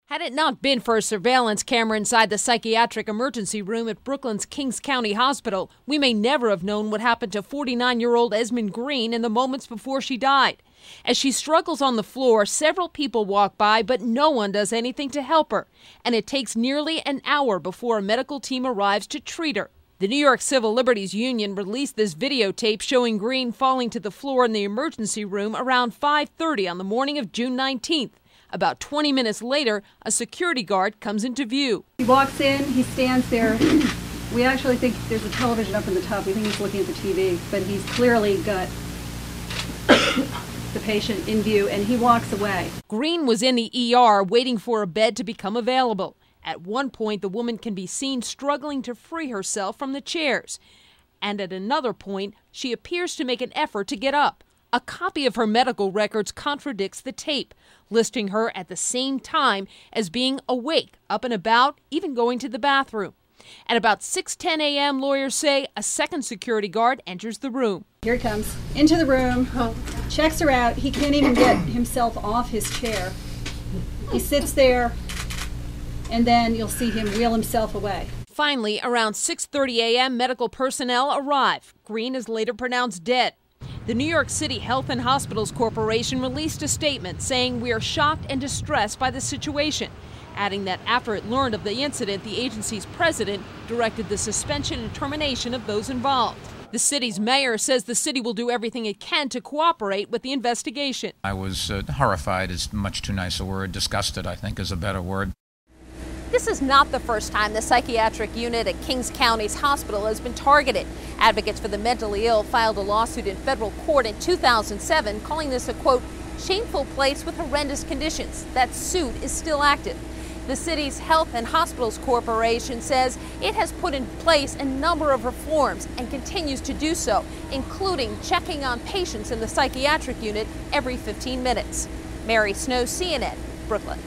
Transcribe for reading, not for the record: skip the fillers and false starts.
Had it not been for a surveillance camera inside the psychiatric emergency room at Brooklyn's Kings County Hospital, we may never have known what happened to 49-year-old Esmond Green in the moments before she died. As she struggles on the floor, several people walk by, but no one does anything to help her. And it takes nearly an hour before a medical team arrives to treat her. The New York Civil Liberties Union released this videotape showing Green falling to the floor in the emergency room around 5:30 on the morning of June 19th. About 20 minutes later, a security guard comes into view. He walks in, he stands there. We actually think there's a television up in the top. We think he's looking at the TV, but he's clearly got the patient in view, and he walks away. Green was in the ER waiting for a bed to become available. At one point, the woman can be seen struggling to free herself from the chairs. And at another point, she appears to make an effort to get up. A copy of her medical records contradicts the tape, listing her at the same time as being awake, up and about, even going to the bathroom. At about 6:10 a.m., lawyers say a second security guard enters the room. Here he comes, into the room, checks her out. He can't even get himself off his chair. He sits there, and then you'll see him wheel himself away. Finally, around 6:30 a.m., medical personnel arrive. Green is later pronounced dead. The New York City Health and Hospitals Corporation released a statement saying, "We are shocked and distressed by the situation," adding that after it learned of the incident, the agency's president directed the suspension and termination of those involved. The city's mayor says the city will do everything it can to cooperate with the investigation. I was horrified is much too nice a word. Disgusted, I think, is a better word. This is not the first time the psychiatric unit at Kings County's hospital has been targeted. Advocates for the mentally ill filed a lawsuit in federal court in 2007, calling this a, quote, shameful place with horrendous conditions. That suit is still active. The city's Health and Hospitals Corporation says it has put in place a number of reforms and continues to do so, including checking on patients in the psychiatric unit every 15 minutes. Mary Snow, CNN, Brooklyn.